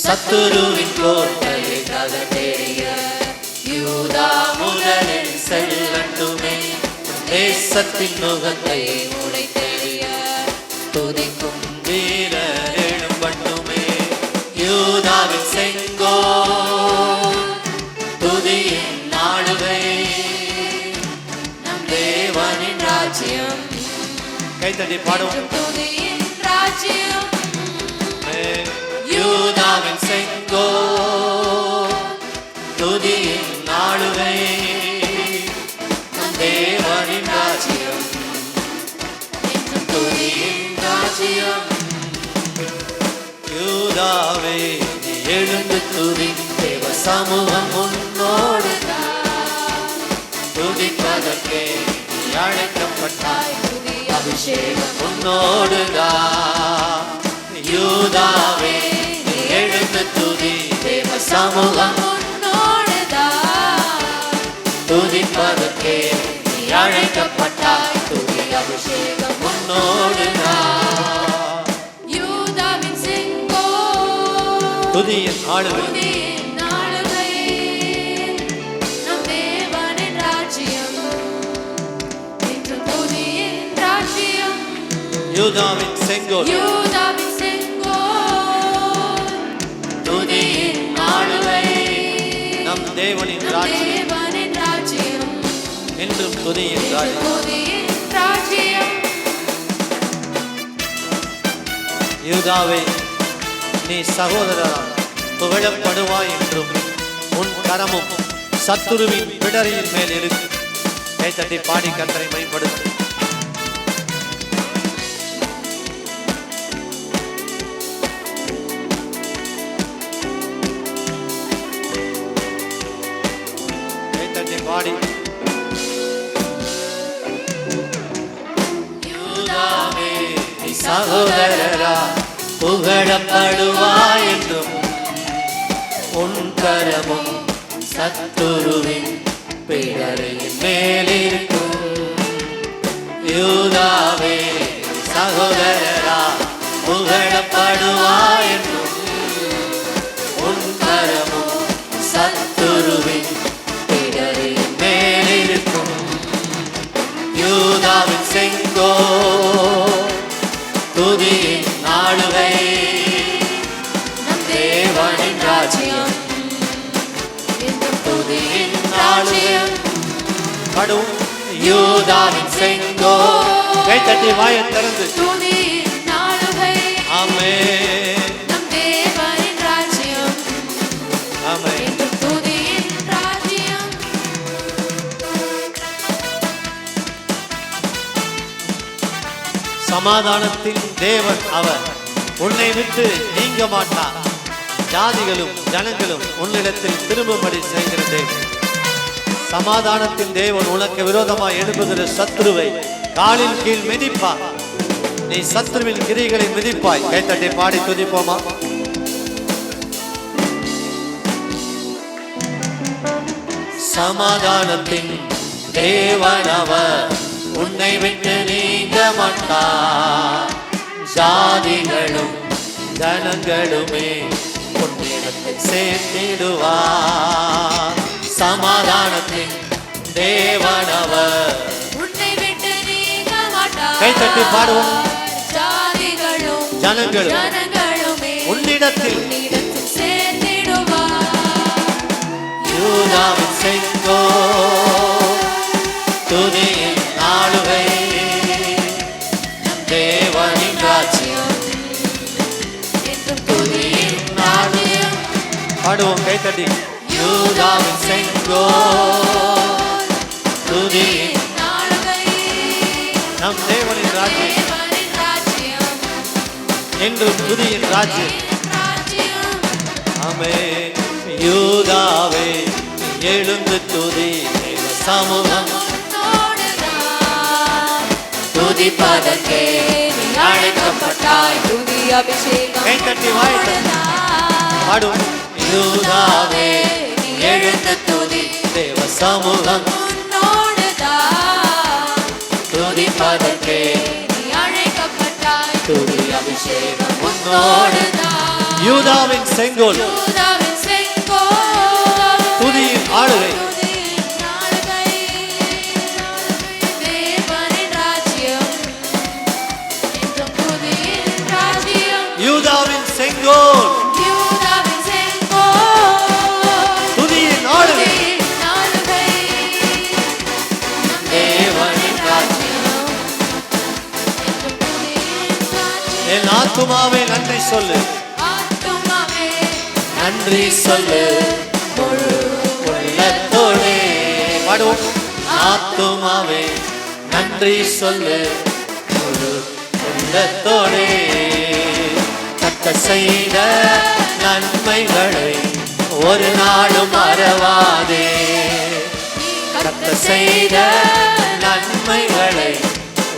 சத்துருவின் கோட்டையை தகர்த்தெறிய யூதா முதலில் செல்லட்டுமே. தேசத்தின் நுகத்தை உடைத்தெறிய துதிக்கும் வீரர் எழும்பட்டுமே. யூதாவின் செங்கோல் துதியின் நாடுகை நம் தேவனின் ராஜ்யம். கைத்தட்டி பாடுவோம். துதியின் ராஜ்யம் யூதாவின் செங்கோல் துதியின் நாடுகை நம் தேவனின் ராஜ்யம். துதியின் ராஜ்யம். யூதாவே எழுந்து துதி, தேவ சமூகம் முன்னோடு துதிப்பதற்கே அழைக்கப்பட்டாய். அபிஷேகம் முன்னோடுதான். யூதாவே எழுந்து துதி, தேவ சமூகம் முன்னோடுதான் துதிப்பதற்கே அழைக்கப்பட்டாய். துதி அபிஷேகம் முன்னோடுதான். யூதாவின் செங்கோல் துதியின் ஆளுகை நம் தேவனின் ராஜ்யம். என்று துதியின் ராஜ்யம். யூதாவின் செங்கோல் துதியின் ஆளுகை நம் தேவனின் ராஜ்யம். என்றும் துதியின் ராஜ்யம். யூதாவே நீ சகோதரரால் புகழப்படுவாய் என்றும் உன் கரமும் சத்துருவின் பிடரியின் மேல் இருக்கு. கைத்தட்டி பாடி கர்த்தரை மைப்படுத்து. கைத்தட்டி பாடி. யூதாவே நீ சகோதரரா புகழப்படுவாய் என்றும் உன் கரமும் சத்துருவின் பிடரியின் மேலிருக்கும். யூதாவே சகோதரரா புகழப்படுவாய் என்றும் உன் கரமும் சத்துருவின் பிடரியின் மேலிருக்கும். யூதாவின் செங்கோல் துதியின் நாடுகை நம் தேவனின் ராஜ்யம். துதியின் ராஜ்யம். படும் யூதாவின் செங்கோல். கைத்தட்டி வாயை திறந்து துதியின் நாடுகை. ஆமென். நம் தேவனின் ராஜ்யம். ஆமென். துதியின் ராஜ்யம். சமாதானத்தின் தேவன் அவர், உன்னை விட்டு நீங்க மாட்டார். ஜாதிகளும் ஜனங்களும் உன்னிடத்தில் திரும்பும்படி செய்கிற தேவன். சமாதானத்தின் தேவன் உனக்கு விரோதமாய் எழுப்புகிற சத்ருவை காலின் கீழ் மிதிப்பார். நீ சத்ருவின் கிரிகளை மிதிப்பாய். கைத்தட்டி பாடி துதிப்போமா. சமாதானத்தின் தேவன் அவர், உன்னை விட்டு நீங்க மாட்டார். ஜாதிகளும் ஜனங்களுமே உன்னிடத்தில் சேர்த்திடுவார். சமாதானத்தின் தேவன் அவர், உன்னை விட்டு நீங்க மாட்டார். கைத்தட்டி பாடுவோம். ஜாதிகளும் ஜனங்களுமே உன்னிடத்தில் சேர்த்திடுவார். யூதாவின் செங்கோல் துதியின் ஆளுகை நம் தேவனின் ராஜ்யம். என்றும் துதியின் ராஜ்யம். பாடுவோம் கைத்தட்டி. யூதாவின் செங்கோல் துதியின் ஆளுகை நம் தேவனின் ராஜ்யம். என்றும் துதியின் ராஜ்யம். ஆமென். யூதாவே எழுந்து துதி, சமூகம் துதிப்பதற்கே நீ அழைக்கப்பட்டாய். துதி அபிஷேகம். கைத்தட்டி வாய்த்து பாடும். யூதாவே எழுந்து துதி, தேவ சமூகம் துதிப்பதற்கே நீ அழைக்கப்பட்டாய். துதி அபிஷேகம் உன்னோடுதான். யூதாவின் செங்கோல் துதியின் ஆளுகை யூதாவின் செங்கோல் துதியின் ஆளுகை தேவனின் ராஜ்யம். என் ஆத்துமாவே நன்றி சொல்லு, நன்றி சொல்லு முழு உள்ளத்தோடே. பாடுவோம். ஆத்துமாவே நன்றி சொல்லு முழு உள்ளத்தோடே. கர்த்தர் செய்த நன்மைகளை ஒரு நாளும் மறவாதே. கர்த்தர் செய்த நன்மைகளை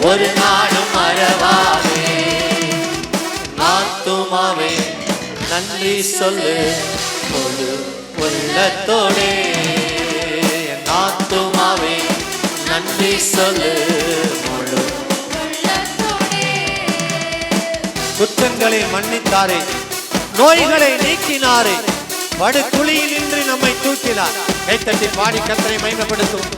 ஒரு நாளும் மறவாதே. ஆத்துமாவே நன்றி சொல்லு முழு உள்ளத்தோடே. என் ஆத்துமாவே நன்றி சொல்லு முழு. குற்றங்களை மன்னித்தாரே, நோய்களை நீக்கினாரே, படுகுழியில் இன்று நம்மை தூக்கினார். கைத்தட்டி பாடி கர்த்தரை மகிமைப்படுத்தும்.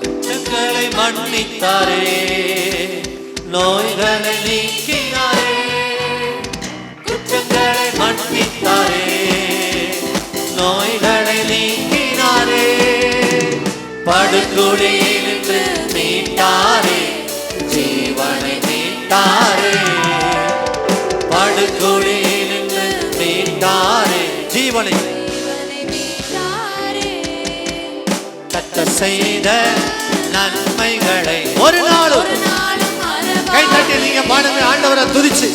குற்றங்களை மன்னித்தாரே, நோய்களை நீக்கினாரே. குற்றங்களை மன்னித்தாரே, நோய்களை நீக்கினாரே. படுகுழியில் இன்று மீட்டாரே, ஜீவனை மீட்டாரே. படுகுழியில் இன்று மீட்டாரே, ஜீவனை. கர்த்தர் செய்த நன்மைகளை ஒரு நாளும் கை தட்டி நீங்க பாடுங்க. ஆண்டவரை துதிச்சு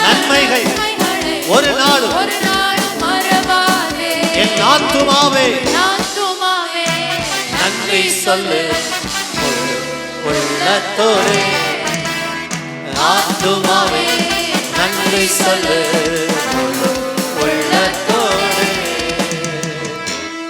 நன்மைகள் ஒரு நாளும் என் ஆத்துமாவே நன்றி சொல்லு உள்ளத்தோடு. ஆத்துமாவே நன்றி சொல்லு